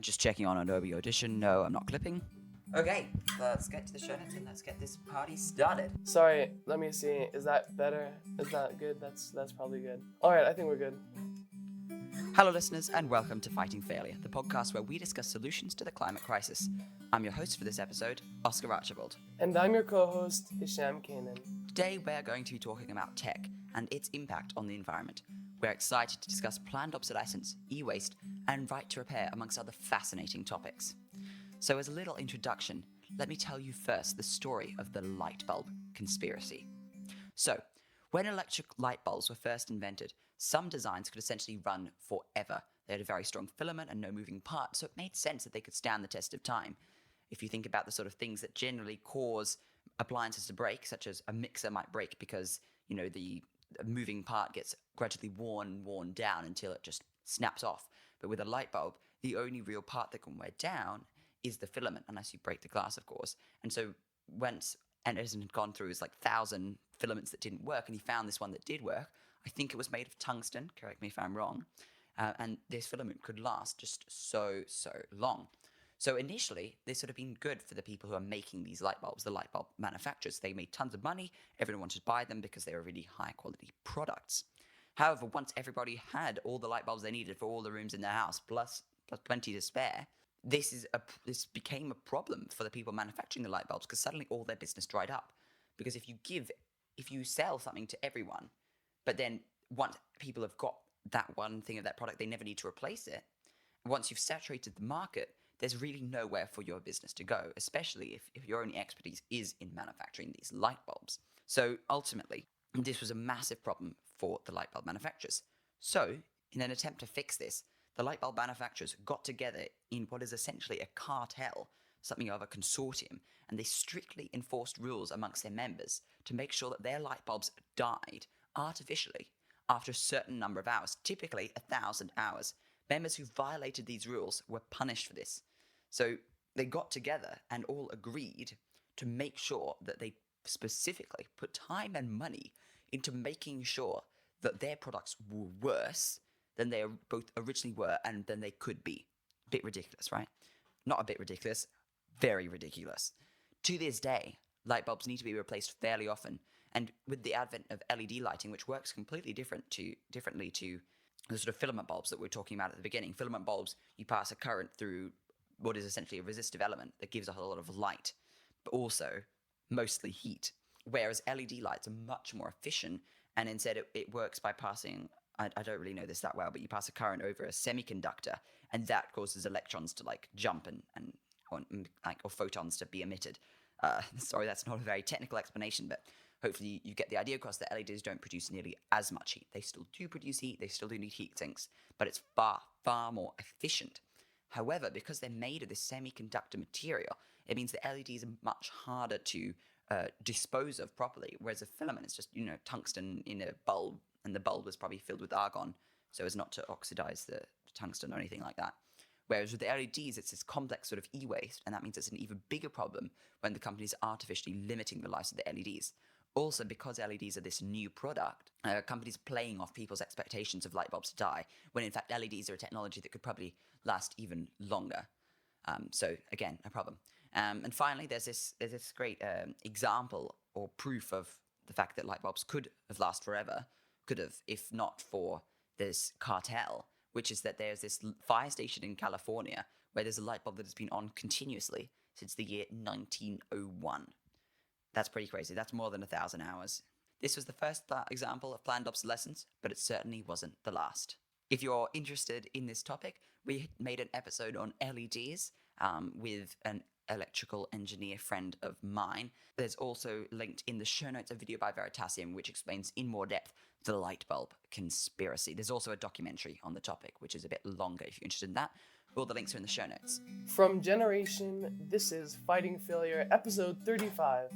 Just checking on Adobe Audition. No, I'm not clipping. Okay, let's get to the show notes and let's get this party started. Sorry, let me see. Is that better? Is that good? That's probably good. Alright, I think we're good. Hello listeners and welcome to Fighting Failure, the podcast where we discuss solutions to the climate crisis. I'm your host for this episode, Oscar Archibald. And I'm your co-host, Hisham Kanaan. Today we're going to be talking about tech and its impact on the environment. We're excited to discuss planned obsolescence, e-waste, and right to repair amongst other fascinating topics. So as a little introduction, let me tell you first the story of the light bulb conspiracy. So, when electric light bulbs were first invented, some designs could essentially run forever. They had a very strong filament and no moving parts, so it made sense that they could stand the test of time. If you think about the sort of things that generally cause appliances to break, such as a mixer might break because, the moving part gets gradually worn down until it just snaps off. But with a light bulb, the only real part that can wear down is the filament, unless you break the glass, of course. And so once Edison had gone through his 1,000 filaments that didn't work, and he found this one that did work, I think it was made of tungsten, correct me if I'm wrong, and this filament could last just so long. So initially, this would have been good for the people who are making these light bulbs, the light bulb manufacturers. They made tons of money, everyone wanted to buy them because they were really high quality products. However, once everybody had all the light bulbs they needed for all the rooms in their house, plus plenty to spare, this became a problem for the people manufacturing the light bulbs because suddenly all their business dried up. Because if you sell something to everyone, but then once people have got that one thing of that product, they never need to replace it. Once you've saturated the market, there's really nowhere for your business to go, especially if your only expertise is in manufacturing these light bulbs. So ultimately, this was a massive problem for the light bulb manufacturers. So in an attempt to fix this, the light bulb manufacturers got together in what is essentially a cartel, something of a consortium, and they strictly enforced rules amongst their members to make sure that their light bulbs died artificially after a certain number of hours, typically 1,000 hours. Members who violated these rules were punished for this. So they got together and all agreed to make sure that they specifically put time and money into making sure that their products were worse than they both originally were and than they could be. A bit ridiculous, right? Not a bit ridiculous, very ridiculous. To this day, light bulbs need to be replaced fairly often, and with the advent of LED lighting, which works completely differently to the sort of filament bulbs that we were talking about at the beginning. Filament bulbs, you pass a current through what is essentially a resistive element that gives a whole lot of light, but also mostly heat. Whereas LED lights are much more efficient, and instead it works by passing, I don't really know this that well, but you pass a current over a semiconductor, and that causes electrons to jump or photons to be emitted. Sorry, that's not a very technical explanation, but hopefully you get the idea across that LEDs don't produce nearly as much heat. They still do produce heat, they still do need heat sinks, but it's far more efficient. However, because they're made of this semiconductor material, it means that LEDs are much harder to dispose of properly, whereas a filament is just, tungsten in a bulb, and the bulb was probably filled with argon so as not to oxidize the tungsten or anything like that. Whereas with the LEDs, it's this complex sort of e-waste, and that means it's an even bigger problem when the companies are artificially limiting the life of the LEDs. Also, because LEDs are this new product, companies are playing off people's expectations of light bulbs to die, when in fact LEDs are a technology that could probably last even longer. So again, a problem. And finally, there's this great example or proof of the fact that light bulbs could have lasted forever, if not for this cartel, which is that there's this fire station in California where there's a light bulb that has been on continuously since the year 1901. That's pretty crazy. That's more than 1,000 hours. This was the first example of planned obsolescence, but it certainly wasn't the last. If you're interested in this topic, we made an episode on LEDs with an electrical engineer friend of mine. There's also linked in the show notes a video by Veritasium which explains in more depth the light bulb conspiracy. There's also a documentary on the topic, which is a bit longer if you're interested in that. All the links are in the show notes. From Generation, this is Fighting Failure, episode 35.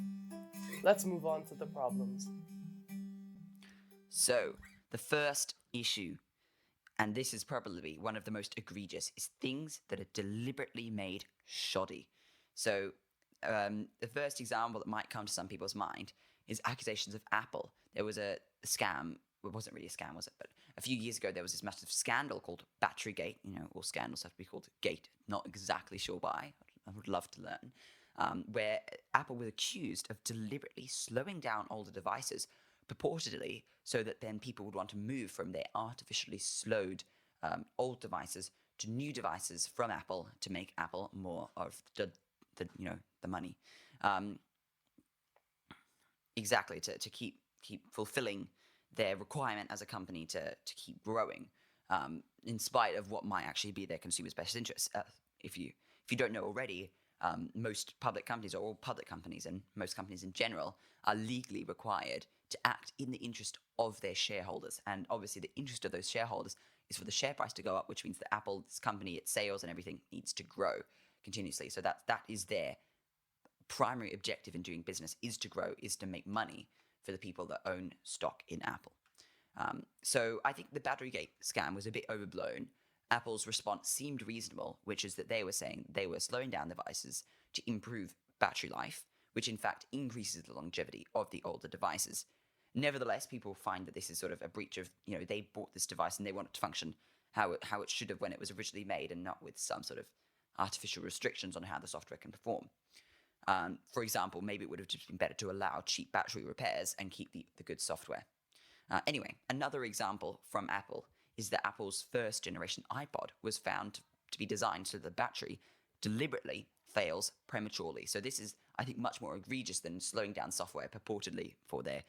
Let's move on to the problems. So, the first issue, and this is probably one of the most egregious, is things that are deliberately made shoddy. So, the first example that might come to some people's mind is accusations of Apple. There was a scam it wasn't really a scam, was it? But a few years ago, there was this massive scandal called Batterygate. All scandals have to be called Gate. Not exactly sure why. I would love to learn. Where Apple was accused of deliberately slowing down older devices, purportedly so that then people would want to move from their artificially slowed old devices to new devices from Apple to make Apple more of the money. Exactly, to keep fulfilling their requirement as a company to keep growing, in spite of what might actually be their consumers' best interests. If you don't know already, most public companies, or all public companies, and most companies in general, are legally required to act in the interest of their shareholders. And obviously, the interest of those shareholders is for the share price to go up, which means that Apple's company, its sales and everything, needs to grow continuously. So that is their primary objective in doing business, is to grow, is to make money for the people that own stock in Apple. So I think the Batterygate scam was a bit overblown. Apple's response seemed reasonable, which is that they were saying they were slowing down devices to improve battery life, which in fact increases the longevity of the older devices. Nevertheless, people find that this is sort of a breach of, they bought this device and they want it to function how it should have when it was originally made, and not with some sort of artificial restrictions on how the software can perform. For example, maybe it would have just been better to allow cheap battery repairs and keep the good software. Anyway, another example from Apple is that Apple's first generation iPod was found to be designed so that the battery deliberately fails prematurely. So this is, I think, much more egregious than slowing down software purportedly for their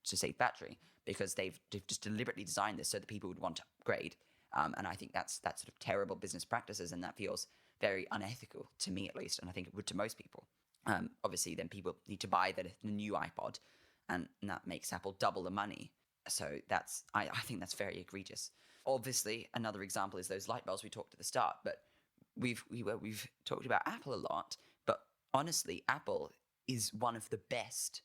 to save battery, because they've just deliberately designed this so that people would want to upgrade. And I think that's sort of terrible business practices, and that feels very unethical to me, at least, and I think it would to most people. Obviously, then people need to buy the new iPod, and that makes Apple double the money. So I think that's very egregious. Obviously, another example is those light bulbs we talked at the start, but we've talked about Apple a lot, but honestly, Apple is one of the best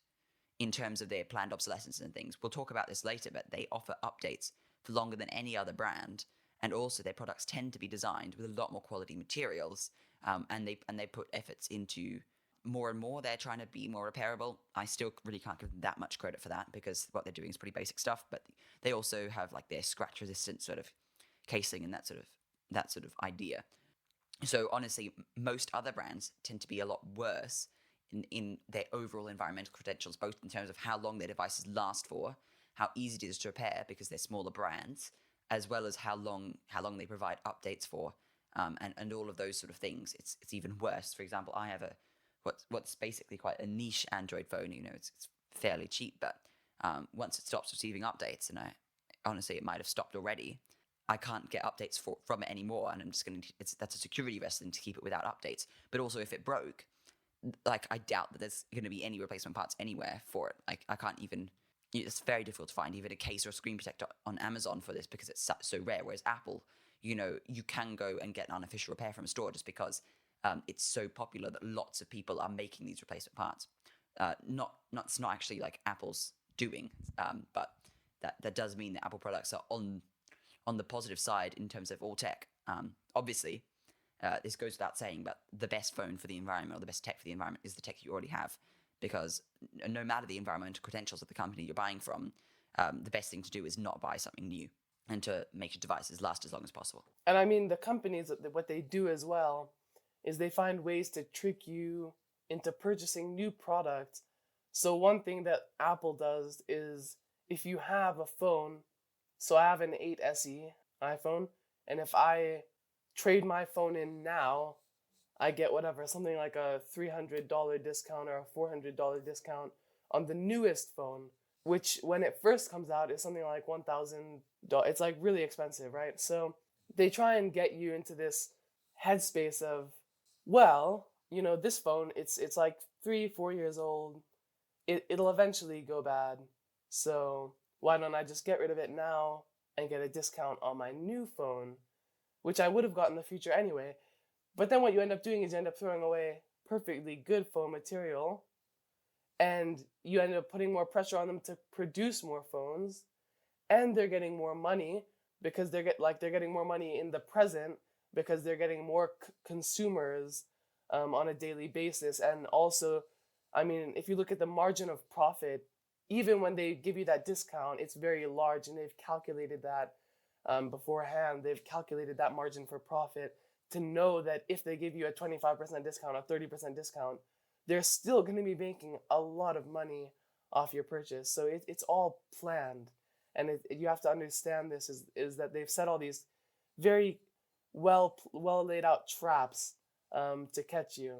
in terms of their planned obsolescence and things. We'll talk about this later, but they offer updates for longer than any other brand. And also, their products tend to be designed with a lot more quality materials, and they put efforts into more and more. They're trying to be more repairable. I still really can't give them that much credit for that, because what they're doing is pretty basic stuff. But they also have like their scratch-resistant sort of casing and that sort of idea. So honestly, most other brands tend to be a lot worse in their overall environmental credentials, both in terms of how long their devices last for, how easy it is to repair because they're smaller brands, as well as how long they provide updates for, and all of those sort of things. It's even worse. For example, I have what's basically quite a niche Android phone. It's fairly cheap, but once it stops receiving updates, and honestly, it might have stopped already, I can't get updates from it anymore, and I'm just going to. That's a security risk to keep it without updates. But also, if it broke, like, I doubt that there's going to be any replacement parts anywhere for it. Like, I can't even. It's very difficult to find even a case or a screen protector on Amazon for this, because it's so rare. Whereas Apple, you can go and get an unofficial repair from a store just because it's so popular that lots of people are making these replacement parts. It's not actually like Apple's doing, but that does mean that Apple products are on the positive side in terms of all tech. Obviously, this goes without saying, but the best phone for the environment, or the best tech for the environment, is the tech you already have. Because no matter the environmental credentials of the company you're buying from, the best thing to do is not buy something new, and to make your devices last as long as possible. And I mean, the companies, what they do as well is they find ways to trick you into purchasing new products. So one thing that Apple does is, if you have a phone, so I have an 8 SE iPhone, and if I trade my phone in now, I get something like a $300 discount or a $400 discount on the newest phone, which when it first comes out is something like $1,000. It's like really expensive, right? So they try and get you into this headspace of, well, this phone, it's like 3-4 years old. It'll eventually go bad. So why don't I just get rid of it now and get a discount on my new phone, which I would have got in the future anyway. But then what you end up doing is you end up throwing away perfectly good phone material, and you end up putting more pressure on them to produce more phones, and they're getting more money because they're getting more money in the present, because they're getting more consumers on a daily basis. And also, I mean, if you look at the margin of profit even when they give you that discount, it's very large, and they've calculated that beforehand. They've calculated that margin for profit to know that if they give you a 25% discount, a 30% discount, they're still going to be making a lot of money off your purchase. So it's all planned. And you have to understand this is that they've set all these very well laid out traps to catch you.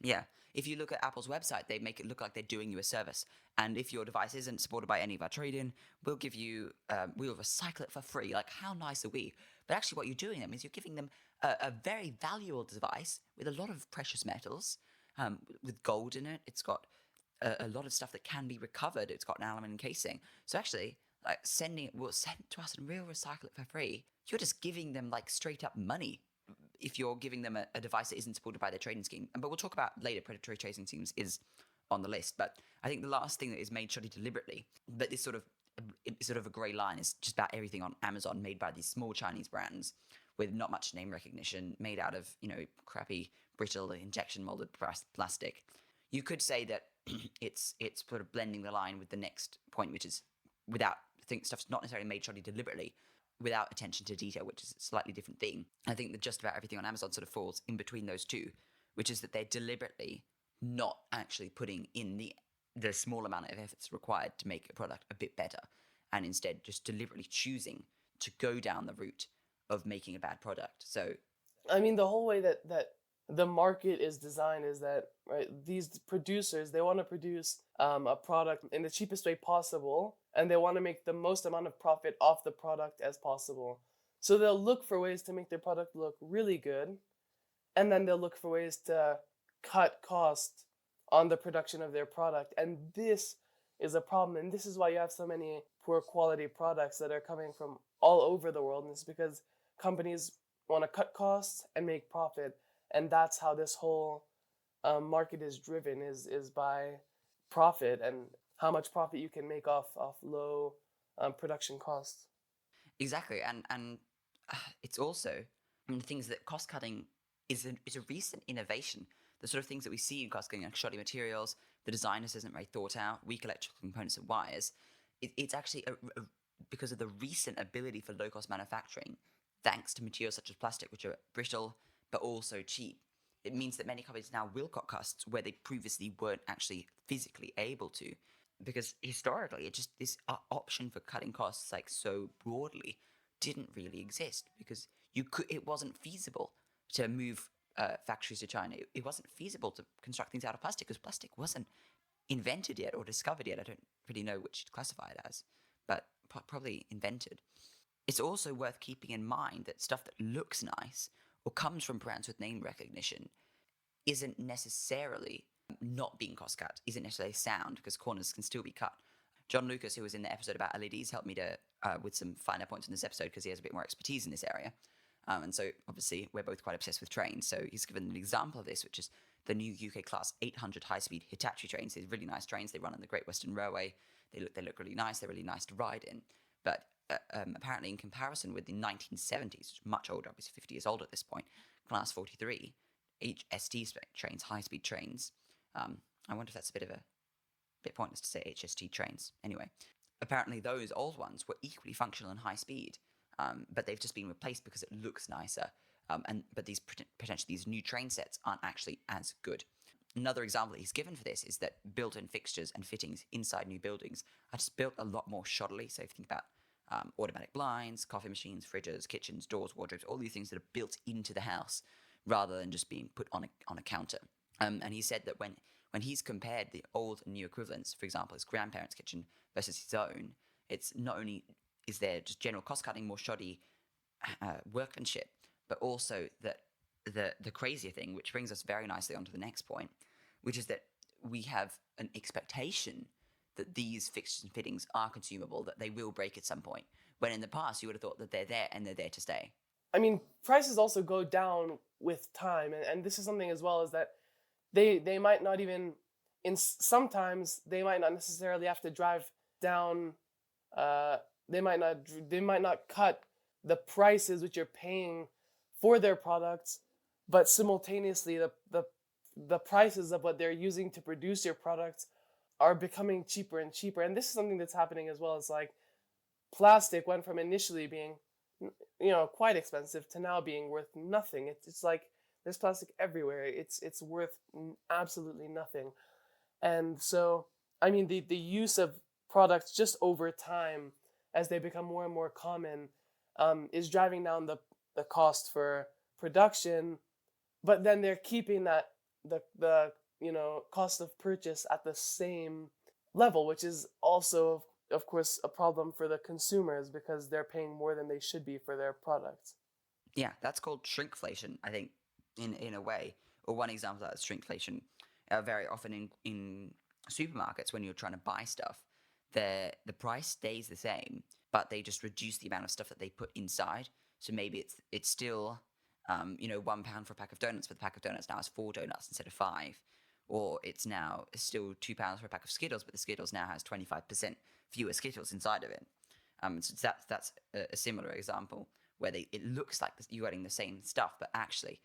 Yeah. If you look at Apple's website, they make it look like they're doing you a service. And if your device isn't supported by any of our trade-in, we'll recycle it for free. Like, how nice are we? But actually what you're doing them is you're giving them a very valuable device with a lot of precious metals, with gold in it. It's got a lot of stuff that can be recovered. It's got an aluminum casing. So actually, like, send it to us and we'll recycle it for free. You're just giving them like straight up money if you're giving them a device that isn't supported by their trading scheme. But we'll talk about later, predatory trading schemes is on the list. But I think the last thing that is made shoddy deliberately, but it's sort of a grey line, is just about everything on Amazon made by these small Chinese brands with not much name recognition, made out of, crappy, brittle, injection molded plastic. You could say that it's sort of blending the line with the next point, which is stuff's not necessarily made shoddy deliberately, without attention to detail, which is a slightly different thing. I think that just about everything on Amazon sort of falls in between those two, which is that they're deliberately not actually putting in the small amount of efforts required to make a product a bit better, and instead just deliberately choosing to go down the route of making a bad product. So, I mean, the whole way that the market is designed is that, right, these producers, they want to produce a product in the cheapest way possible, and they want to make the most amount of profit off the product as possible. So they'll look for ways to make their product look really good, and then they'll look for ways to cut costs on the production of their product. And this is a problem, and this is why you have so many poor quality products that are coming from all over the world, and it's because companies want to cut costs and make profit. And that's how this whole market is driven, is by profit and how much profit you can make off low production costs. exactly. And it's also, the things that cost cutting is a recent innovation. The sort of things that we see in cost cutting, like shoddy materials, the designers isn't very thought out, weak electrical components and wires. It's actually because of the recent ability for low cost manufacturing, thanks to materials such as plastic, which are brittle but also cheap. It means that many companies now will cut costs where they previously weren't actually physically able to, because historically, this option for cutting costs like so broadly didn't really exist, because it wasn't feasible to move factories to China. It wasn't feasible to construct things out of plastic because plastic wasn't invented yet or discovered yet. I don't really know which to classify it as, but probably invented. It's also worth keeping in mind that stuff that looks nice or comes from brands with name recognition isn't necessarily not being cost cut, isn't necessarily sound, because corners can still be cut. John Lucas, who was in the episode about LEDs, helped me with some finer points in this episode because he has a bit more expertise in this area. And so obviously we're both quite obsessed with trains. So he's given an example of this, which is the new UK Class 800 high-speed Hitachi trains. These really nice trains. They run on the Great Western Railway. They look really nice. They're really nice to ride in. But apparently in comparison with the 1970s, which is much older, obviously 50 years old at this point, Class 43, HST trains, high-speed trains. I wonder if that's a bit pointless to say HST trains. Anyway, apparently those old ones were equally functional and high speed, but they've just been replaced because it looks nicer. But potentially these new train sets aren't actually as good. Another example he's given for this is that built-in fixtures and fittings inside new buildings are just built a lot more shoddily. So if you think about automatic blinds, coffee machines, fridges, kitchens, doors, wardrobes, all these things that are built into the house rather than just being put on a counter. And he said that when he's compared the old and new equivalents, for example, his grandparents' kitchen versus his own, it's not only is there just general cost-cutting, more shoddy workmanship, but also that the crazier thing, which brings us very nicely onto the next point, which is that we have an expectation that these fixtures and fittings are consumable, that they will break at some point, when in the past you would have thought that they're there and they're there to stay. I mean, prices also go down with time, and this is something as well, is that they might not even, sometimes they might not necessarily have to drive down, they might not cut the prices which you're paying for their products, but simultaneously the prices of what they're using to produce your products are becoming cheaper and cheaper. And this is something that's happening as well. It's like plastic went from initially being, quite expensive to now being worth nothing. It's like there's plastic everywhere. It's worth absolutely nothing. And so, I mean, the use of products just over time, as they become more and more common, is driving down the cost for production, but then they're keeping the cost of purchase at the same level, which is also of course a problem for the consumers because they're paying more than they should be for their products. Yeah, that's called shrinkflation, I think, in a way. Or one example of that is shrinkflation. Very often in supermarkets, when you're trying to buy stuff, the price stays the same, but they just reduce the amount of stuff that they put inside. So maybe it's still £1 for a pack of donuts, but the pack of donuts now has 4 donuts instead of 5. Or it's now still £2 for a pack of Skittles, but the Skittles now has 25% fewer Skittles inside of it. So that's a similar example where it looks like you're getting the same stuff, but actually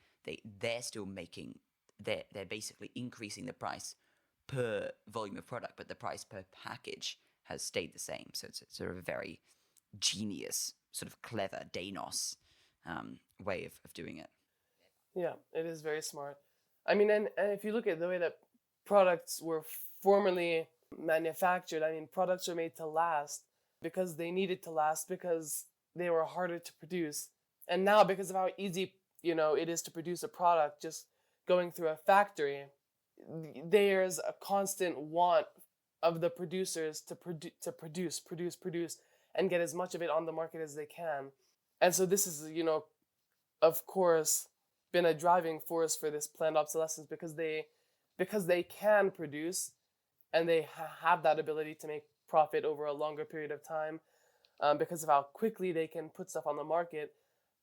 they're still making, they're basically increasing the price per volume of product, but the price per package has stayed the same. So it's sort of a very genius, sort of clever Danos way of doing it. Yeah, it is very smart. I mean, and if you look at the way that products were formerly manufactured, I mean, products were made to last because they needed to last because they were harder to produce. And now, because of how easy, it is to produce a product just going through a factory, there's a constant want of the producers to produce, and get as much of it on the market as they can. And so this is, of course, been a driving force for this planned obsolescence because they can produce and they have that ability to make profit over a longer period of time, because of how quickly they can put stuff on the market.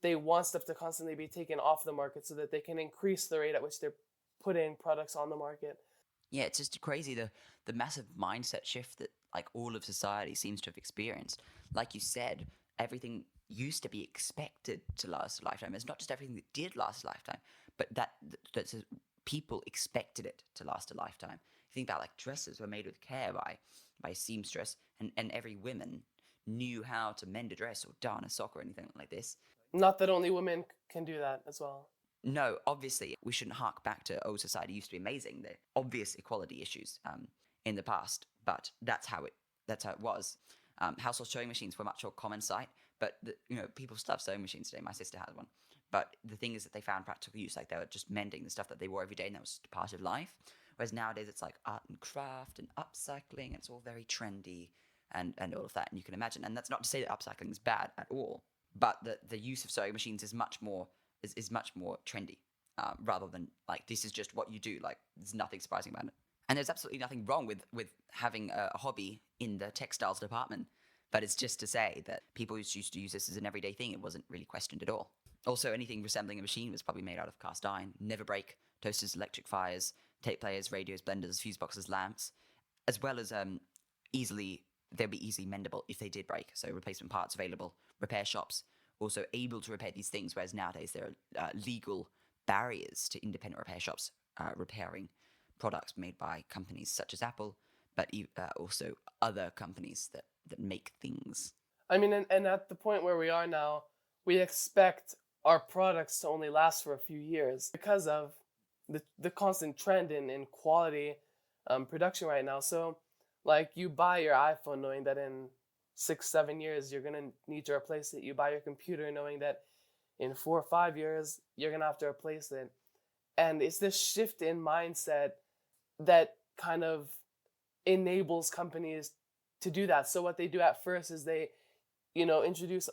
They want stuff to constantly be taken off the market so that they can increase the rate at which they're putting products on the market. Yeah, it's just crazy the massive mindset shift that like all of society seems to have experienced. Like you said, everything used to be expected to last a lifetime. It's not just everything that did last a lifetime, but that's people expected it to last a lifetime. You think about like dresses were made with care by a seamstress, and every woman knew how to mend a dress or darn a sock or anything like this. Not that only women can do that as well. No, obviously, we shouldn't hark back to, society used to be amazing. The obvious equality issues in the past, but that's how it was. Household sewing machines were a much more common sight, but people still have sewing machines today. My sister has one. But the thing is that they found practical use, like they were just mending the stuff that they wore every day, and that was just part of life. Whereas nowadays it's like art and craft and upcycling, and it's all very trendy and all of that. And you can imagine, and that's not to say that upcycling is bad at all, but the use of sewing machines is much more trendy, rather than like this is just what you do. Like there's nothing surprising about it, and there's absolutely nothing wrong with having a hobby in the textiles department. But it's just to say that people used to use this as an everyday thing. It wasn't really questioned at all. Also, anything resembling a machine was probably made out of cast iron, never break, toasters, electric fires, tape players, radios, blenders, fuse boxes, lamps, as well as they'll be easily mendable if they did break. So replacement parts available, repair shops also able to repair these things, whereas nowadays there are legal barriers to independent repair shops repairing products made by companies such as Apple, but also other companies that make things. I mean, and at the point where we are now, we expect our products to only last for a few years because of the constant trend in quality production right now. So, like, you buy your iPhone knowing that in 6-7 years you're gonna need to replace it. You buy your computer knowing that in 4 or 5 years you're gonna have to replace it. And it's this shift in mindset that kind of enables companies to do that. So what they do at first is they, introduce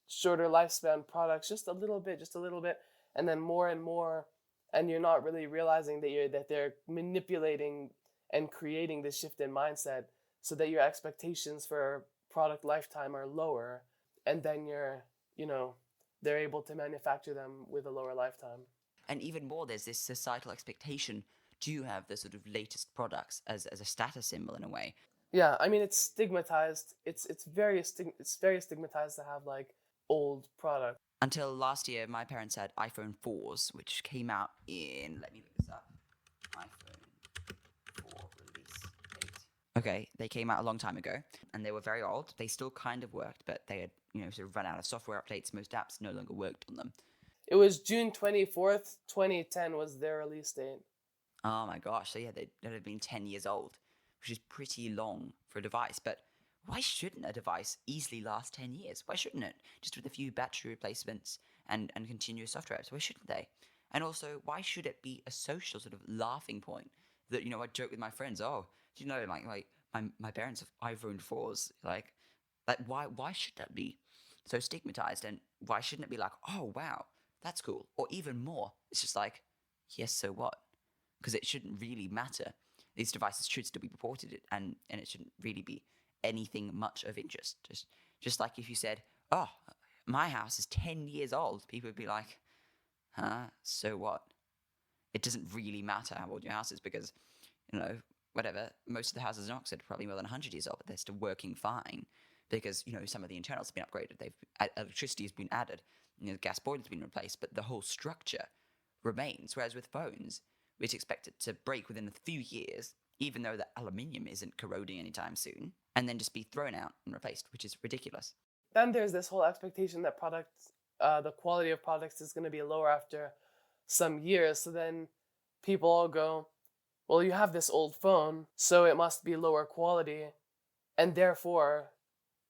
shorter lifespan products just a little bit, and then more and more, and you're not really realizing that they're manipulating and creating this shift in mindset so that your expectations for product lifetime are lower, and then they're able to manufacture them with a lower lifetime. And even more, there's this societal expectation to have the sort of latest products as a status symbol in a way. Yeah, I mean, it's stigmatized. It's very stigmatized to have like old product. Until last year, my parents had iPhone 4s, which came out in, let me look this up, iPhone 4 release date. Okay, they came out a long time ago, and they were very old. They still kind of worked, but they had, sort of run out of software updates. Most apps no longer worked on them. It was June 24th, 2010 was their release date. Oh my gosh, so yeah, they'd have been 10 years old, which is pretty long for a device. But why shouldn't a device easily last 10 years? Why shouldn't it? Just with a few battery replacements and continuous software updates, why shouldn't they? And also, why should it be a social sort of laughing point that, I joke with my friends, oh, do you know, my parents have iPhone 4s, like why should that be so stigmatized? And why shouldn't it be like, oh, wow, that's cool? Or even more, it's just like, yes, so what? Because it shouldn't really matter. These devices should still be reported, and it shouldn't really be anything much of interest. Just like if you said, oh, my house is 10 years old, people would be like, huh, so what? It doesn't really matter how old your house is because, whatever, most of the houses in Oxford are probably more than 100 years old, but they're still working fine because, some of the internals have been upgraded. Electricity has been added, the gas boiler's been replaced, but the whole structure remains. Whereas with phones, it's expected to break within a few years, even though the aluminium isn't corroding anytime soon, and then just be thrown out and replaced, which is ridiculous. Then there's this whole expectation that the quality of products is going to be lower after some years. So then people all go, well, you have this old phone, so it must be lower quality, and therefore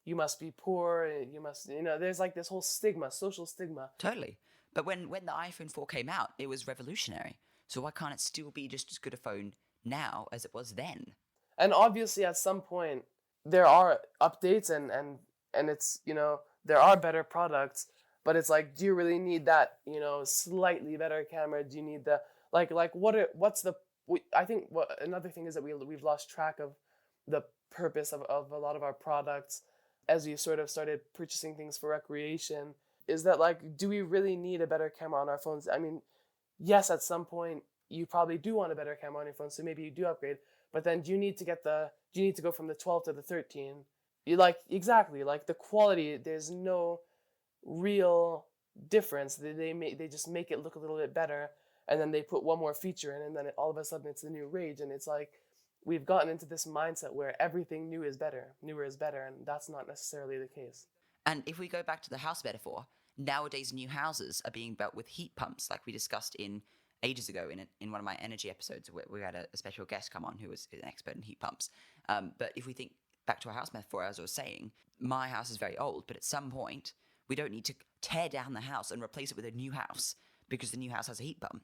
you must be poor. You must, there's like this whole stigma, social stigma. Totally. But when the iPhone 4 came out, it was revolutionary. So why can't it still be just as good a phone now as it was then? And obviously, at some point, there are updates and it's, there are better products, but it's like, do you really need that, slightly better camera? Do you need the, I think what another thing is that we've lost track of the purpose of a lot of our products as we sort of started purchasing things for recreation. Is that like, do we really need a better camera on our phones? I mean, yes, at some point you probably do want a better camera on your phone, so maybe you do upgrade. But then do you need to go from the 12 to the 13? Exactly, like the quality, there's no real difference. They just make it look a little bit better, and then they put one more feature in, and then all of a sudden it's the new rage. And it's like, we've gotten into this mindset where everything newer is better, and that's not necessarily the case. And if we go back to the house metaphor, nowadays new houses are being built with heat pumps, like we discussed in ages ago in one of my energy episodes where we had a special guest come on who was an expert in heat pumps. But if we think back to our house metaphor, as I was saying, my house is very old, but at some point we don't need to tear down the house and replace it with a new house because the new house has a heat pump.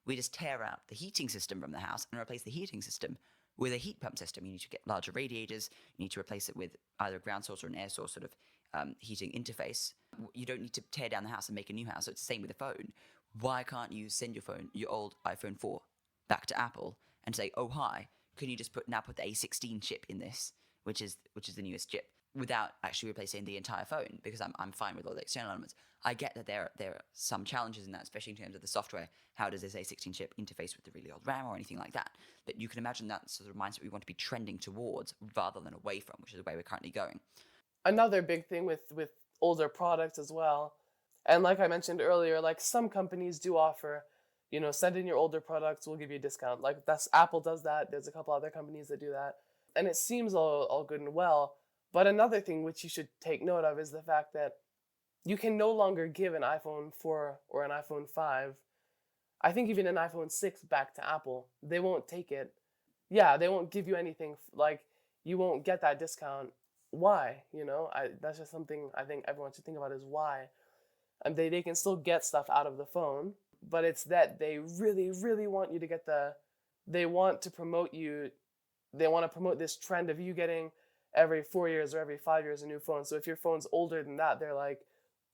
We just tear out the heating system from the house and replace the heating system with a heat pump system. You need to get larger radiators. You need to replace it with either a ground source or an air source sort of heating interface. You don't need to tear down the house and make a new house. So it's the same with the phone. Why can't you send your old iPhone 4 back to Apple and say, oh, hi, can you just put the A16 chip in this, which is the newest chip, without actually replacing the entire phone? Because I'm fine with all the external elements. I get that there are some challenges in that, especially in terms of the software. How does this A16 chip interface with the really old RAM or anything like that? But you can imagine that sort of mindset we want to be trending towards rather than away from, which is the way we're currently going. Another big thing with older products as well, and like I mentioned earlier, like some companies do offer, send in your older products, we'll give you a discount. Like Apple does that. There's a couple other companies that do that. And it seems all good and well. But another thing which you should take note of is the fact that you can no longer give an iPhone 4 or an iPhone 5, I think even an iPhone 6 back to Apple. They won't take it. Yeah, they won't give you anything. Like, you won't get that discount. Why? That's just something I think everyone should think about, is why. And they can still get stuff out of the phone, but it's that they really, really want you to get they want to promote this trend of you getting every 4 years or every 5 years a new phone. So if your phone's older than that, they're like,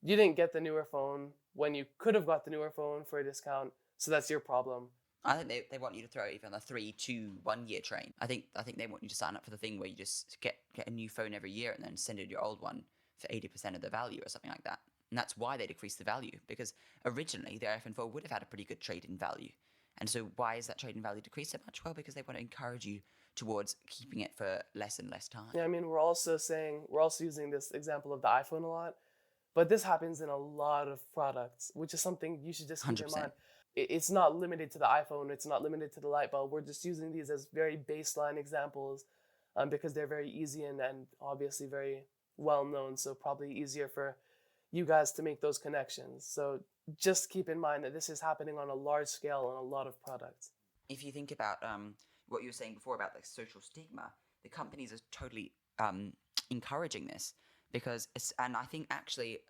you didn't get the newer phone when you could have got the newer phone for a discount, so that's your problem. I think they want you to throw even a 3 to 1 year train. I think they want you to sign up for the thing where you just get a new phone every year and then send in your old one for 80% of the value or something like that. And that's why they decrease the value, because originally the iPhone 4 would have had a pretty good trade-in value. And so why is that trade-in value decreased so much? Well, because they want to encourage you towards keeping it for less and less time. Yeah, I mean, we're also using this example of the iPhone a lot, but this happens in a lot of products, which is something you should just keep 100%. in mind. It's not limited to the iPhone. It's not limited to the light bulb. We're just using these as very baseline examples because they're very easy and obviously very well known. So probably easier for you guys to make those connections. So just keep in mind that this is happening on a large scale on a lot of products. If you think about what you were saying before about like social stigma, the companies are totally encouraging this because, and I think actually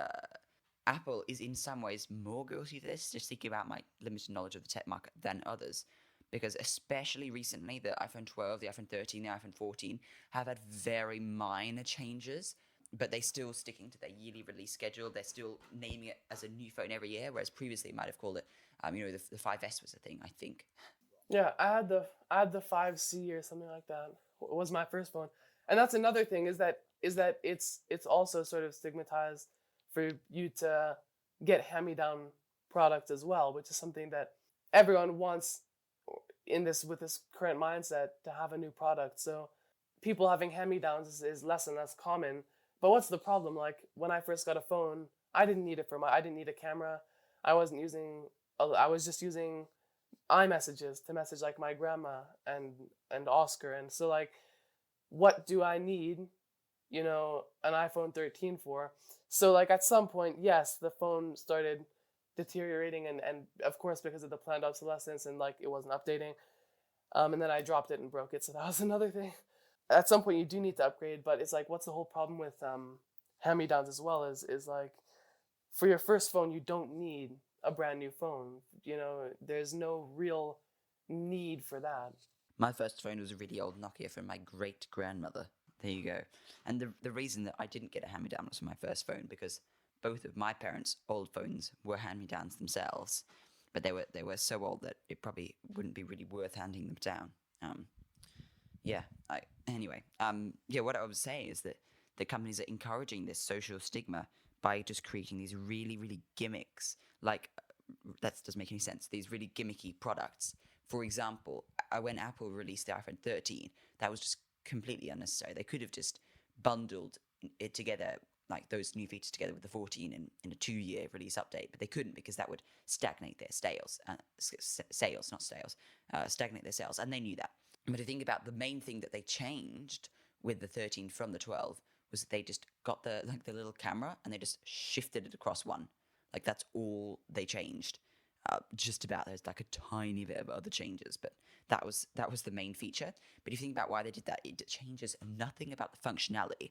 Apple is in some ways more guilty of this, just thinking about my limited knowledge of the tech market than others. Because especially recently, the iPhone 12, the iPhone 13, the iPhone 14 have had very minor changes, but they're still sticking to their yearly release schedule. They're still naming it as a new phone every year, whereas previously they might have called it, the 5S was a thing, I think. Yeah, I had the 5C or something like that. It was my first phone. And that's another thing is that it's also sort of stigmatized for you to get hand-me-down products as well, which is something that everyone wants in this with this current mindset to have a new product. So people having hand-me-downs is less and less common. But what's the problem? Like when I first got a phone, I didn't need a camera. I was just using iMessages to message like my grandma and Oscar. And so like, what do I need, an iPhone 13 for? So like at some point, yes, the phone started deteriorating and of course because of the planned obsolescence and like it wasn't updating. And then I dropped it and broke it. So that was another thing. At some point you do need to upgrade, but it's like, what's the whole problem with hand-me-downs as well is like for your first phone, you don't need a brand new phone. There's no real need for that. My first phone was a really old Nokia from my great grandmother. There you go. And the reason that I didn't get a hand me down was for my first phone because both of my parents' old phones were hand me downs themselves, but they were so old that it probably wouldn't be really worth handing them down. Yeah. What I was saying is that the companies are encouraging this social stigma by just creating these really, really gimmicks. Like, that doesn't make any sense. These really gimmicky products. For example, when Apple released the iPhone 13, that was just completely unnecessary. They could have just bundled it together, like those new features together with the 14 in a 2-year release update, but they couldn't because that would stagnate their stagnate their sales, and they knew that. But to think about the main thing that they changed with the 13 from the 12 was that they just got the little camera and they just shifted it across one. Like that's all they changed. Just about there's like a tiny bit of other changes, but that was the main feature. But if you think about why they did that, it changes nothing about the functionality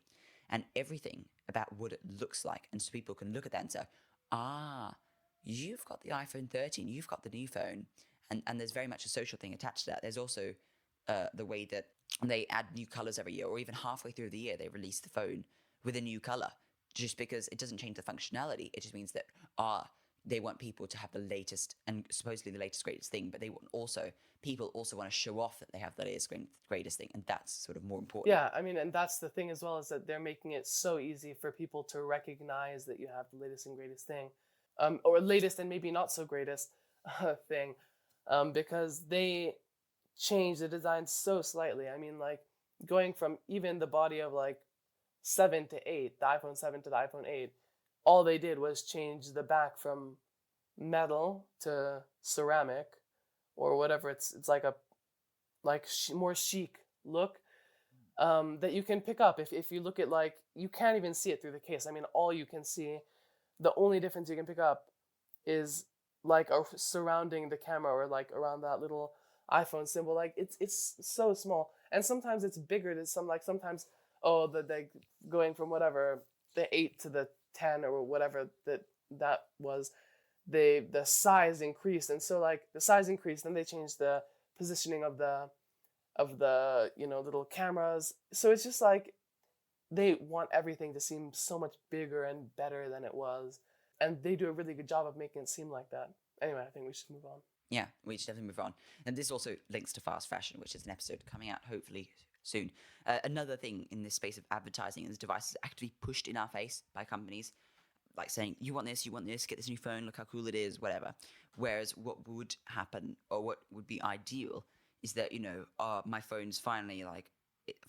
and everything about what it looks like, and so people can look at that and say, you've got the iPhone 13, you've got the new phone, and there's very much a social thing attached to that. There's also the way that they add new colors every year, or even halfway through the year they release the phone with a new color, just because it doesn't change the functionality. It just means that they want people to have the latest and supposedly the latest greatest thing, but people also want to show off that they have the latest greatest thing, and that's sort of more important. Yeah, I mean, and that's the thing as well, is that they're making it so easy for people to recognize that you have the latest and greatest thing, or latest and maybe not so greatest thing, because they change the design so slightly. I mean, like going from even the body of like 7 to 8, the iPhone 7 to the iPhone 8, all they did was change the back from metal to ceramic or whatever. It's like a more chic look that you can pick up if you look at, like, you can't even see it through the case. I mean, all you can see, the only difference you can pick up is like surrounding the camera or like around that little iPhone symbol. Like it's so small, and sometimes it's bigger than sometimes the going from whatever the 8 to the 10 or whatever that was, the size increased, and so like the size increased, then they changed the positioning of the little cameras. So it's just like they want everything to seem so much bigger and better than it was, and they do a really good job of making it seem like that. Anyway, I think we should move on. Yeah, we should definitely move on. And this also links to fast fashion, which is an episode coming out hopefully soon. Another thing in this space of advertising is devices actually pushed in our face by companies, like saying, you want this, get this new phone, look how cool it is, whatever. Whereas what would happen, or what would be ideal, is that, my phone's finally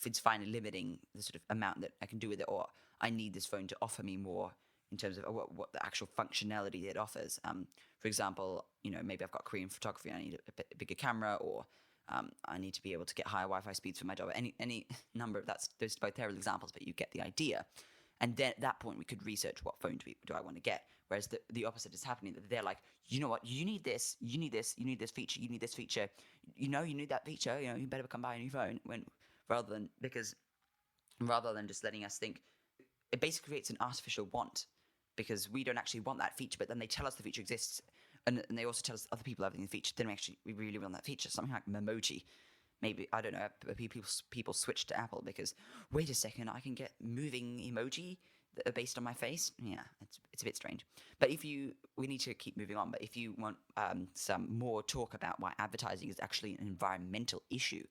it's finally limiting the sort of amount that I can do with it, or I need this phone to offer me more in terms of what the actual functionality it offers. For example, maybe I've got Korean photography, I need a bigger camera, or I need to be able to get higher Wi-Fi speeds for my job. Any number of those are both terrible examples, but you get the idea. And then at that point, we could research what phone do I want to get. Whereas the opposite is happening, that they're like, you know what, you need this, you need this, you need this feature, you need this feature, you need that feature, you better come buy a new phone. Rather than just letting us think, it basically creates an artificial want, because we don't actually want that feature, but then they tell us the feature exists, and they also tell us other people having the feature, then we really want that feature. Something like Memoji. Maybe, I don't know, people switch to Apple because, wait a second, I can get moving emoji that are based on my face. Yeah, it's a bit strange. But we need to keep moving on. But if you want some more talk about why advertising is actually an environmental issue,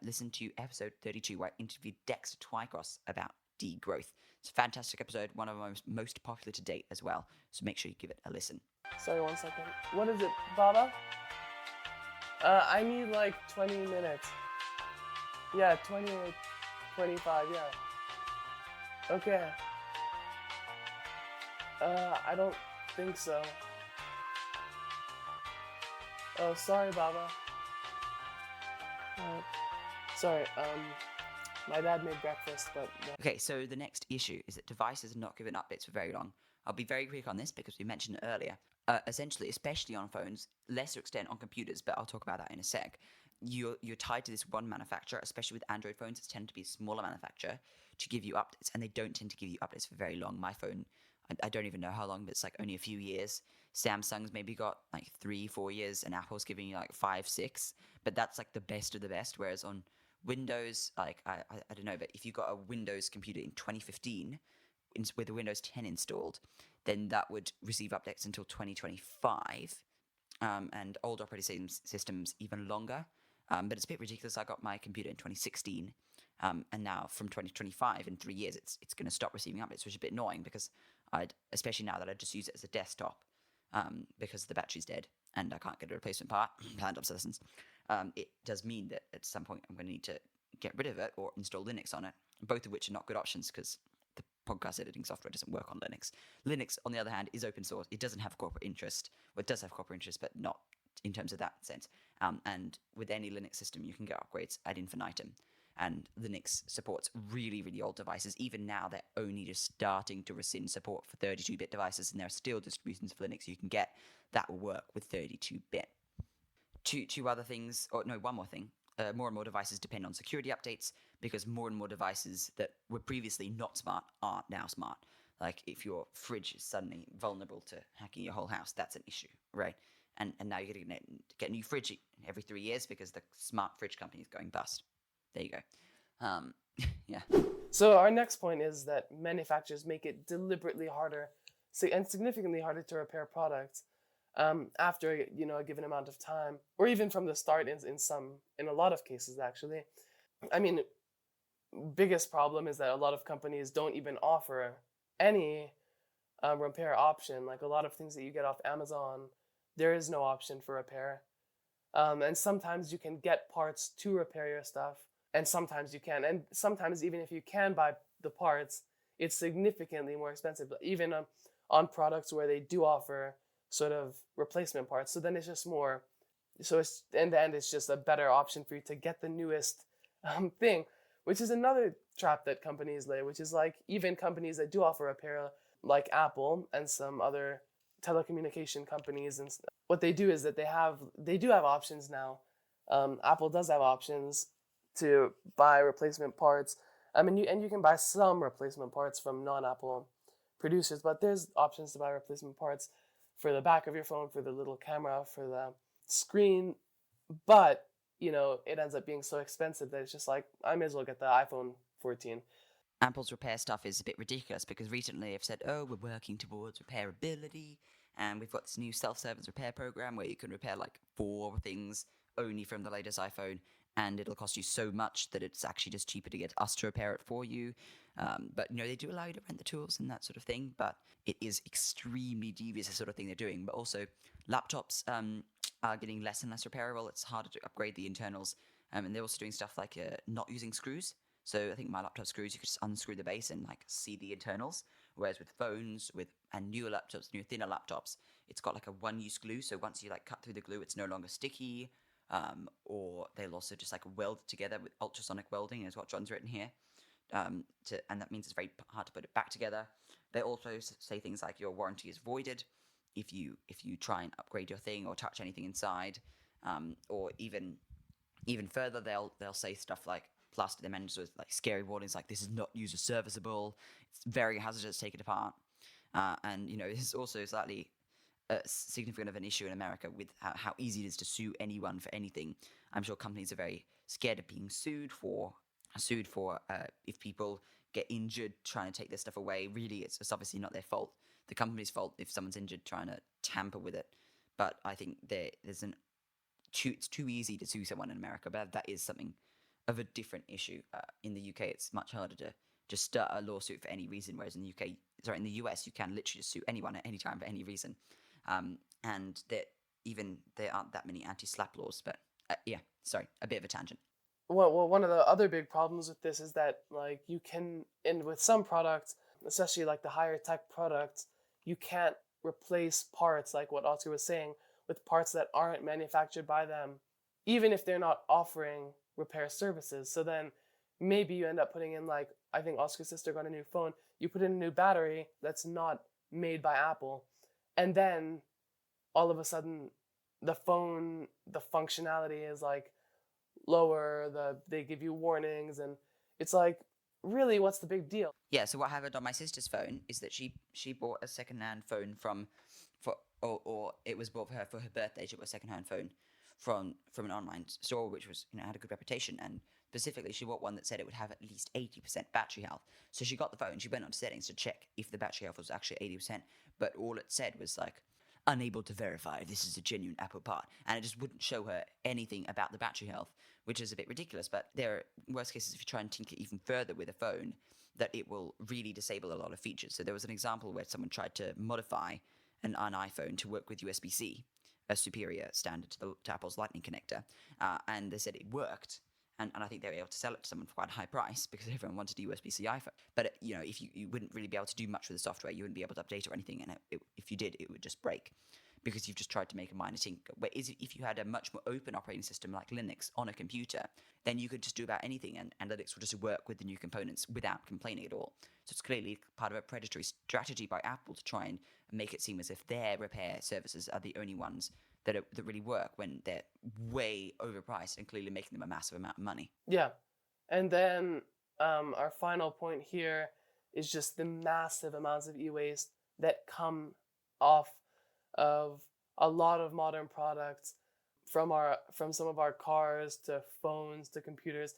listen to episode 32, where I interviewed Dexter Twycross about degrowth. It's a fantastic episode, one of my most popular to date as well. So make sure you give it a listen. Sorry, 1 second. What is it, Baba? I need like 20 minutes. Yeah, 20 or 25, yeah. Okay. I don't think so. Oh, sorry, Baba. Sorry, my dad made breakfast, but... Okay, so the next issue is that devices are not given updates for very long. I'll be very quick on this because we mentioned it earlier. Essentially, especially on phones, lesser extent on computers, but I'll talk about that in a sec. You're tied to this one manufacturer, especially with Android phones. It's tend to be a smaller manufacturer to give you updates, and they don't tend to give you updates for very long. My phone, I don't even know how long, but it's like only a few years. Samsung's maybe got like 3-4 years, and Apple's giving you like 5-6. But that's like the best of the best. Whereas on Windows, like I don't know, but if you got a Windows computer in 2015 with a Windows 10 installed, then that would receive updates until 2025, and old operating systems even longer. But it's a bit ridiculous. I got my computer in 2016, and now from 2025, in 3 years, it's going to stop receiving updates, which is a bit annoying because especially now that I just use it as a desktop, because the battery's dead and I can't get a replacement part, planned obsolescence. It does mean that at some point I'm going to need to get rid of it or install Linux on it, both of which are not good options because the podcast editing software doesn't work on Linux. Linux, on the other hand, is open source. It doesn't have corporate interest. Well, it does have corporate interest, but not in terms of that sense. And with any Linux system, you can get upgrades ad infinitum. And Linux supports really, really old devices. Even now, they're only just starting to rescind support for 32-bit devices, and there are still distributions for Linux you can get that will work with 32-bit. Two other things, one more thing. More and more devices depend on security updates because more and more devices that were previously not smart are now smart. Like if your fridge is suddenly vulnerable to hacking your whole house, that's an issue, right? And now you're going to get a new fridge every 3 years because the smart fridge company is going bust. There you go. Yeah. So our next point is that manufacturers make it deliberately harder and significantly harder to repair products after a given amount of time, or even from the start in a lot of cases actually. I mean, biggest problem is that a lot of companies don't even offer any repair option. Like a lot of things that you get off Amazon, there is no option for repair. And sometimes you can get parts to repair your stuff, and sometimes you can. And sometimes even if you can buy the parts, it's significantly more expensive, even on products where they do offer sort of replacement parts. So then it's just more, so it's in the end, it's just a better option for you to get the newest thing, which is another trap that companies lay, which is like even companies that do offer repair, like Apple and some other telecommunication companies, and what they do is that they do have options now. Apple does have options to buy replacement parts. And you can buy some replacement parts from non-Apple producers, but there's options to buy replacement parts for the back of your phone, for the little camera, for the screen. But, it ends up being so expensive that it's just like, I may as well get the iPhone 14. Apple's repair stuff is a bit ridiculous because recently they've said, we're working towards repairability, and we've got this new self-service repair program where you can repair like 4 things only from the latest iPhone, and it'll cost you so much that it's actually just cheaper to get us to repair it for you. But they do allow you to rent the tools and that sort of thing, but it is extremely devious, the sort of thing they're doing. But also, laptops are getting less and less repairable. It's harder to upgrade the internals, and they're also doing stuff like not using screws. So I think my laptop screws, you could just unscrew the base and like see the internals. Whereas with phones, and newer laptops, thinner laptops, it's got like a one-use glue. So once you like cut through the glue, it's no longer sticky. or they'll also just like weld it together with ultrasonic welding, is what John's written here. And that means it's very hard to put it back together. They also say things like your warranty is voided if you try and upgrade your thing or touch anything inside, or even further, they'll say stuff like plaster their menus with like scary warnings like this is not user serviceable, it's very hazardous, take it apart. And this is also slightly significant of an issue in America with how easy it is to sue anyone for anything. I'm sure companies are very scared of being sued for if people get injured trying to take their stuff away. Really, it's obviously not their fault. The company's fault if someone's injured trying to tamper with it. But I think it's too easy to sue someone in America. But that is something of a different issue. In the UK, it's much harder to just start a lawsuit for any reason, whereas in the US, you can literally just sue anyone at any time for any reason. And there aren't that many anti-slap laws. But a bit of a tangent. Well, one of the other big problems with this is that like you can, and with some products, especially like the higher tech products, you can't replace parts, like what Oscar was saying, with parts that aren't manufactured by them, even if they're not offering repair services. So then maybe you end up putting in, like, I think Oscar's sister got a new phone, you put in a new battery that's not made by Apple, and then all of a sudden the phone, the functionality is like lower, they give you warnings, and it's like, really, what's the big deal? Yeah, so what happened on my sister's phone is that she bought a second-hand phone or it was bought for her birthday. She bought a second-hand phone from an online store, which was, had a good reputation, and specifically she bought one that said it would have at least 80% battery health. So she got the phone, she went on to settings to check if the battery health was actually 80%, but all it said was like, unable to verify this is a genuine Apple part, and it just wouldn't show her anything about the battery health, which is a bit ridiculous. But there are worst cases if you try and tinker even further with a phone, that it will really disable a lot of features. So there was an example where someone tried to modify an iPhone to work with USB-C, a superior standard to Apple's Lightning connector, and they said it worked. And I think they were able to sell it to someone for quite a high price because everyone wanted a USB-C iPhone. But if you wouldn't really be able to do much with the software, you wouldn't be able to update or anything, and if you did, it would just break because you've just tried to make a minor tinker. Whereas if you had a much more open operating system like Linux on a computer, then you could just do about anything, and Linux would just work with the new components without complaining at all. So it's clearly part of a predatory strategy by Apple to try and make it seem as if their repair services are the only ones that really work when they're way overpriced and clearly making them a massive amount of money. Yeah. And then our final point here is just the massive amounts of e-waste that come off of a lot of modern products, from some of our cars to phones to computers.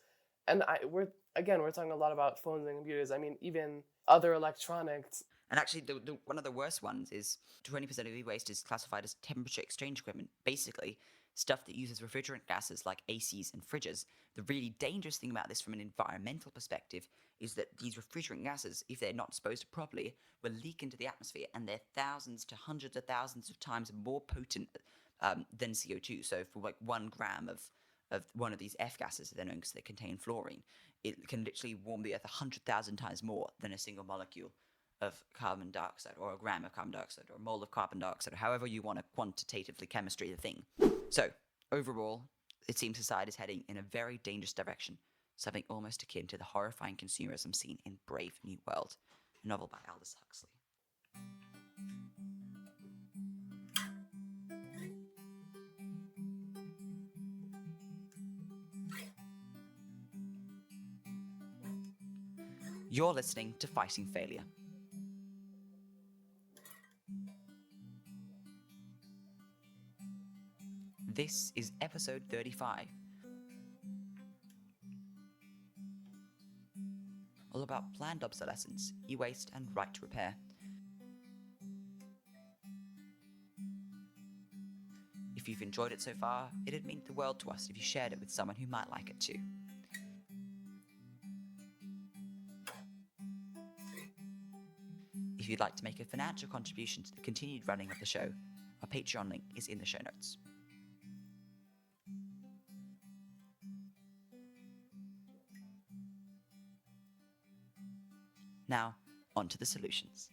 And we're talking a lot about phones and computers. I mean, even other electronics. And actually, one of the worst ones is 20% of e-waste is classified as temperature exchange equipment. Basically, stuff that uses refrigerant gases like ACs and fridges. The really dangerous thing about this from an environmental perspective is that these refrigerant gases, if they're not disposed of properly, will leak into the atmosphere, and they're thousands to hundreds of thousands of times more potent than CO2. So for like 1 gram of one of these F gases, they're known because they contain fluorine, it can literally warm the Earth 100,000 times more than a single molecule of carbon dioxide, or a gram of carbon dioxide, or a mole of carbon dioxide, or however you want to quantitatively chemistry the thing. So, overall, it seems society is heading in a very dangerous direction, something almost akin to the horrifying consumerism seen in Brave New World, a novel by Aldous Huxley. You're listening to Fighting Failure. This is episode 35. All about planned obsolescence, e-waste, and right to repair. If you've enjoyed it so far, it'd mean the world to us if you shared it with someone who might like it too. If you'd like to make a financial contribution to the continued running of the show, our Patreon link is in the show notes. Now, on to the solutions.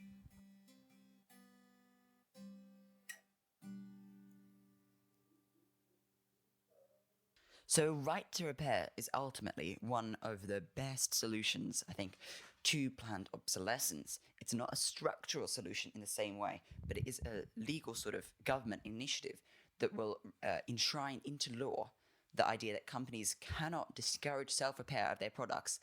So, right to repair is ultimately one of the best solutions, I think, to planned obsolescence. It's not a structural solution in the same way, but it is a legal sort of government initiative that will enshrine into law the idea that companies cannot discourage self repair of their products,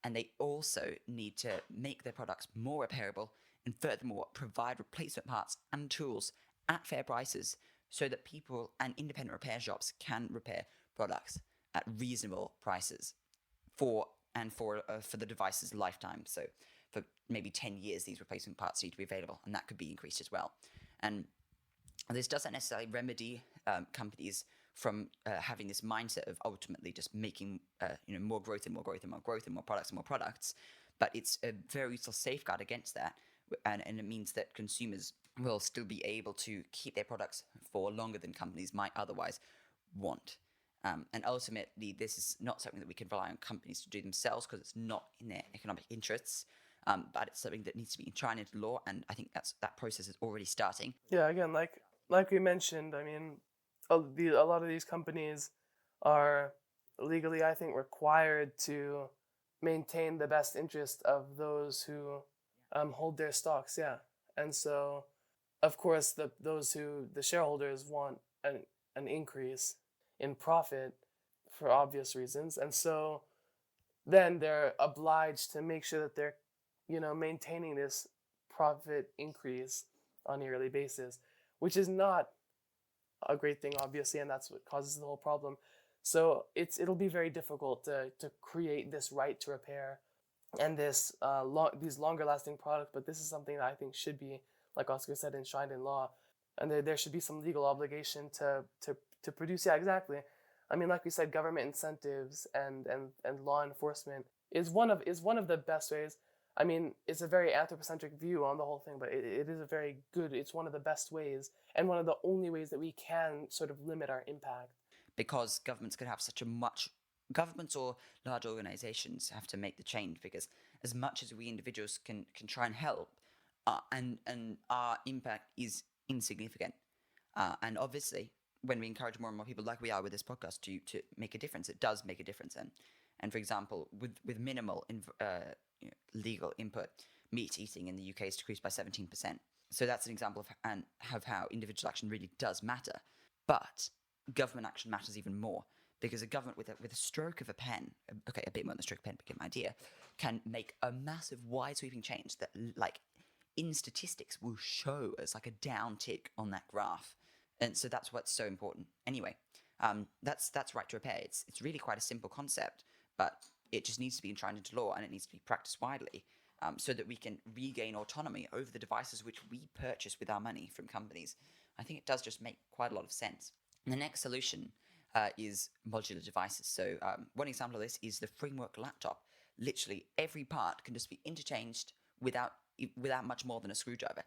and they also need to make their products more repairable and furthermore provide replacement parts and tools at fair prices so that people and independent repair shops can repair products at reasonable prices for for the device's lifetime. So for maybe 10 years, these replacement parts need to be available, and that could be increased as well. And this doesn't necessarily remedy companies from having this mindset of ultimately just making more growth and more growth and more growth and more products and more products, but it's a very useful safeguard against that, and it means that consumers will still be able to keep their products for longer than companies might otherwise want. And ultimately, this is not something that we can rely on companies to do themselves because it's not in their economic interests. But it's something that needs to be enshrined into law, and I think that process is already starting. Yeah, again, like we mentioned, I mean, a lot of these companies are legally, I think, required to maintain the best interest of those who hold their stocks. Yeah, and so of course the shareholders want an increase in profit for obvious reasons, and so then they're obliged to make sure that they're maintaining this profit increase on a yearly basis, which is not a great thing, obviously, and that's what causes the whole problem. So it'll be very difficult to create this right to repair and these longer lasting products. But this is something that I think should be, like Oscar said, enshrined in law, and there should be some legal obligation to produce. Yeah, exactly. I mean, like we said, government incentives and law enforcement is one of the best ways. I mean, it's a very anthropocentric view on the whole thing, but it is a very good, it's one of the best ways and one of the only ways that we can sort of limit our impact. Because governments could have governments or large organizations have to make the change, because as much as we individuals can try and help, and our impact is insignificant. And obviously, when we encourage more and more people, like we are with this podcast, to make a difference, it does make a difference. And for example, with minimal legal input, meat eating in the UK is decreased by 17%. So that's an example of how individual action really does matter. But government action matters even more, because a government with a stroke of a pen, okay, a bit more than a stroke of a pen, but get my idea, can make a massive, wide-sweeping change that, like, in statistics will show as like a downtick on that graph. And so that's what's so important. Anyway, that's right to repair. It's really quite a simple concept, but it just needs to be enshrined into law, and it needs to be practiced widely, so that we can regain autonomy over the devices which we purchase with our money from companies. I think it does just make quite a lot of sense. And the next solution is modular devices. So one example of this is the framework laptop. Literally every part can just be interchanged without much more than a screwdriver.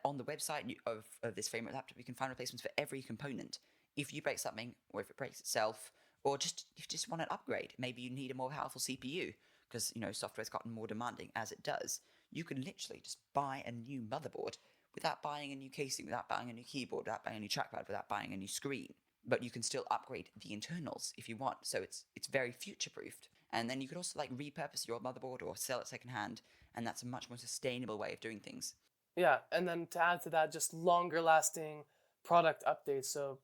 On the website of this framework laptop, you can find replacements for every component. If you break something, or if it breaks itself, or if you just want an upgrade, maybe you need a more powerful CPU because software's gotten more demanding as it does. You can literally just buy a new motherboard without buying a new casing, without buying a new keyboard, without buying a new trackpad, without buying a new screen. But you can still upgrade the internals if you want. So it's very future-proofed. And then you could also repurpose your motherboard or sell it secondhand, and that's a much more sustainable way of doing things. Yeah, and then to add to that, just longer lasting product updates. So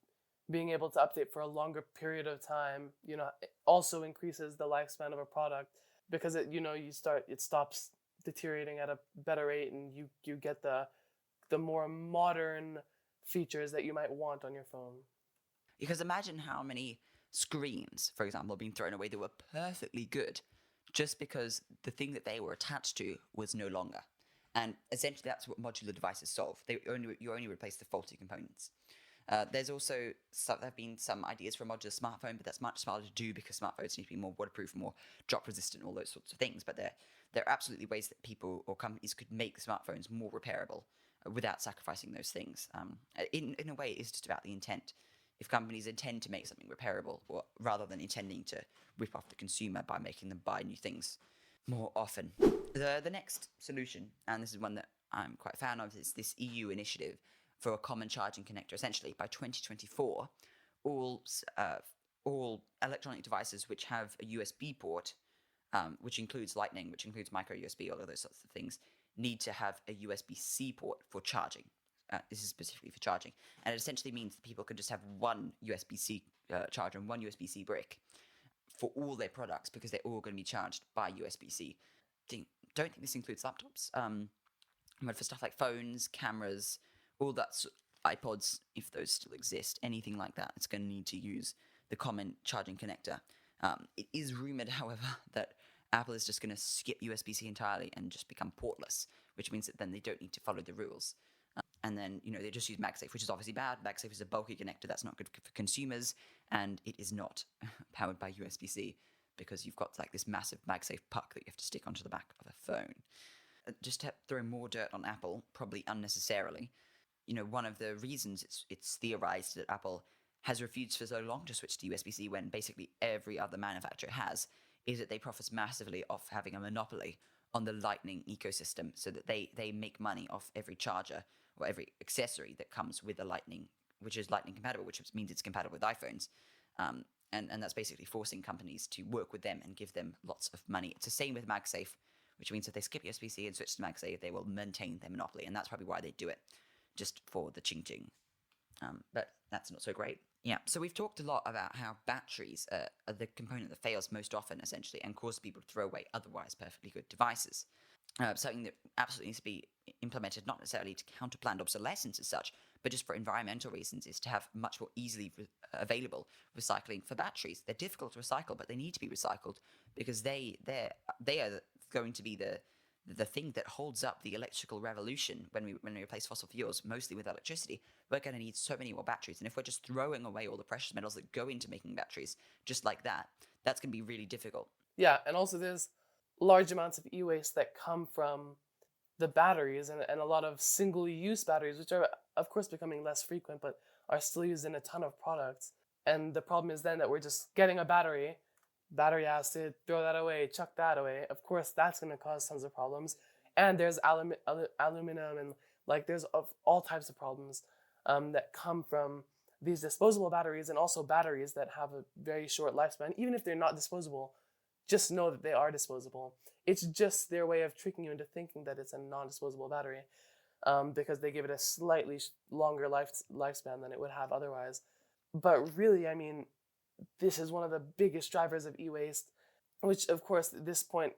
being able to update for a longer period of time, it also increases the lifespan of a product, because it stops deteriorating at a better rate, and you get the more modern features that you might want on your phone. Because imagine how many screens, for example, are being thrown away that were perfectly good just because the thing that they were attached to was no longer. And essentially that's what modular devices solve. You only replace the faulty components. There's also there have been some ideas for a modular smartphone, but that's much smarter to do because smartphones need to be more waterproof, more drop resistant, all those sorts of things. But there are absolutely ways that people or companies could make smartphones more repairable without sacrificing those things. In a way, it's just about the intent. If companies intend to make something repairable, rather than intending to rip off the consumer by making them buy new things more often. The next solution, and this is one that I'm quite a fan of, is this EU initiative for a common charging connector. Essentially, by 2024, all all electronic devices which have a USB port, which includes Lightning, which includes micro USB, all of those sorts of things, need to have a USB-C port for charging. This is specifically for charging. And it essentially means that people can just have one USB-C charger and one USB-C brick for all their products because they're all going to be charged by USB-C. Don't think this includes laptops. But for stuff like phones, cameras, all that, iPods, if those still exist, anything like that, it's going to need to use the common charging connector. It is rumored, however, that Apple is just going to skip USB-C entirely and just become portless, which means that then they don't need to follow the rules. And then, they just use MagSafe, which is obviously bad. MagSafe is a bulky connector that's not good for consumers, and it is not powered by USB-C because you've got like this massive MagSafe puck that you have to stick onto the back of a phone. Just to throw more dirt on Apple, probably unnecessarily. One of the reasons it's theorized that Apple has refused for so long to switch to USB-C when basically every other manufacturer has, is that they profit massively off having a monopoly on the Lightning ecosystem, so that they make money off every charger or every accessory that comes with a Lightning, which is Lightning compatible, which means it's compatible with iPhones. And that's basically forcing companies to work with them and give them lots of money. It's the same with MagSafe, which means if they skip USB-C and switch to MagSafe, they will maintain their monopoly, and that's probably why they do it, just for the ching-ching. But that's not so great. Yeah, so we've talked a lot about how batteries are the component that fails most often, essentially, and cause people to throw away otherwise perfectly good devices. Something that absolutely needs to be implemented, not necessarily to counter planned obsolescence as such, but just for environmental reasons, is to have much more easily available recycling for batteries. They're difficult to recycle, but they need to be recycled because they are going to be the thing that holds up the electrical revolution when we replace fossil fuels, mostly with electricity. We're going to need so many more batteries, and if we're just throwing away all the precious metals that go into making batteries just like that, that's going to be really difficult. Yeah, and also there's large amounts of e-waste that come from the batteries and a lot of single-use batteries, which are, of course, becoming less frequent, but are still used in a ton of products. And the problem is then that we're just getting a battery acid, throw that away, chuck that away. Of course, that's going to cause tons of problems. And there's aluminum and there's all types of problems that come from these disposable batteries, and also batteries that have a very short lifespan. Even if they're not disposable, just know that they are disposable. It's just their way of tricking you into thinking that it's a non-disposable battery because they give it a slightly longer lifespan than it would have otherwise. But really, I mean, this is one of the biggest drivers of e-waste, which, of course, at this point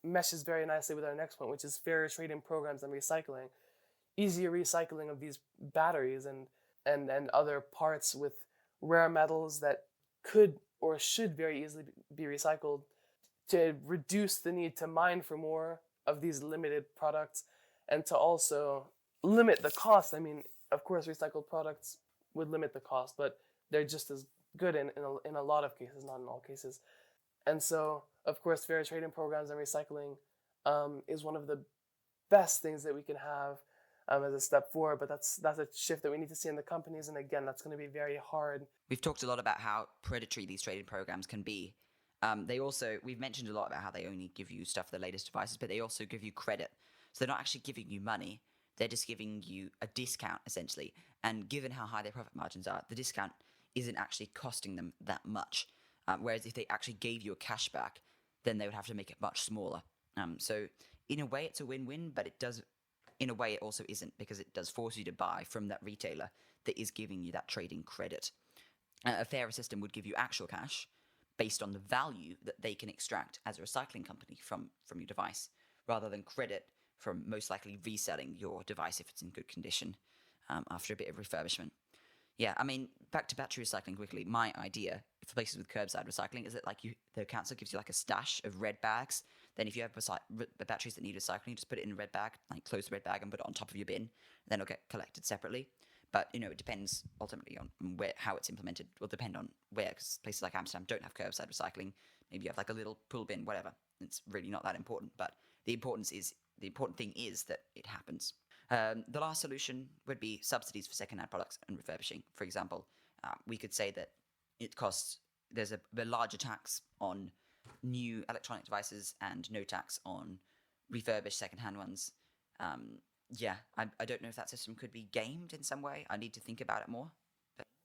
meshes very nicely with our next point, which is fair trading programs and recycling. Easier recycling of these batteries and other parts with rare metals that could or should very easily be recycled to reduce the need to mine for more of these limited products and to also limit the cost. I mean, of course, recycled products would limit the cost, but they're just as good in a lot of cases, not in all cases. And so, of course, fair trading programs and recycling is one of the best things that we can have as a step forward, but that's a shift that we need to see in the companies, and again, that's going to be very hard. We've talked a lot about how predatory these trading programs can be. We've mentioned a lot about how they only give you stuff for the latest devices, but they also give you credit. So they're not actually giving you money, they're just giving you a discount, essentially. And given how high their profit margins are, the discount isn't actually costing them that much. Whereas if they actually gave you a cashback, then they would have to make it much smaller. So in a way, it's a win-win, but in a way, it also isn't, because it does force you to buy from that retailer that is giving you that trading credit. A fairer system would give you actual cash based on the value that they can extract as a recycling company from your device, rather than credit from most likely reselling your device if it's in good condition after a bit of refurbishment. Yeah, I mean, back to battery recycling quickly. My idea for places with curbside recycling is that the council gives you like a stash of red bags. Then if you have batteries that need recycling, you just put it in a red bag, like close the red bag and put it on top of your bin. Then it'll get collected separately. But, it depends ultimately on how it's implemented. It will depend on where, because places like Amsterdam don't have curbside recycling. Maybe you have like a little pool bin, whatever. It's really not that important. But the important thing is that it happens. The last solution would be subsidies for second-hand products and refurbishing. For example, we could say that there's a larger tax on new electronic devices and no tax on refurbished second-hand ones. I don't know if that system could be gamed in some way. I need to think about it more.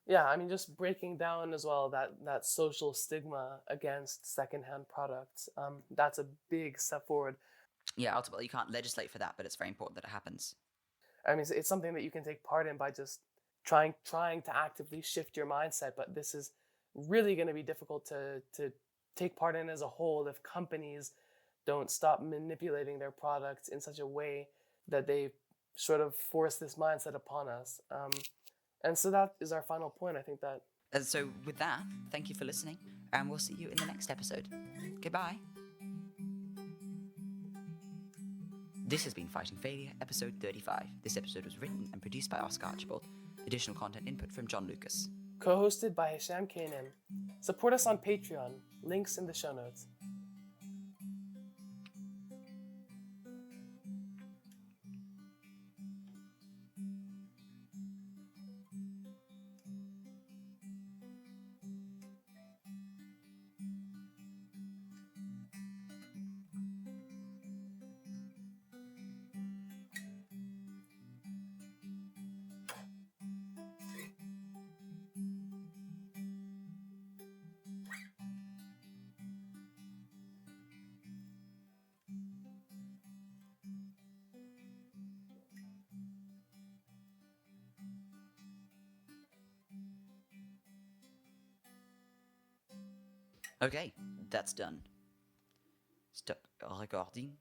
Yeah, I mean, just breaking down as well that social stigma against secondhand products. That's a big step forward. Yeah, ultimately, you can't legislate for that, but it's very important that it happens. I mean, it's something that you can take part in by just trying to actively shift your mindset. But this is really going to be difficult to take part in as a whole if companies don't stop manipulating their products in such a way that they sort of force this mindset upon us. And so that is our final point. I think that. And so, with that, thank you for listening, and we'll see you in the next episode. Goodbye. This has been Fighting Failure, episode 35. This episode was written and produced by Oscar Archibald. Additional content input from John Lucas. Co-hosted by Hisham Kanaan. Support us on Patreon. Links in the show notes. Okay, that's done. Stop recording.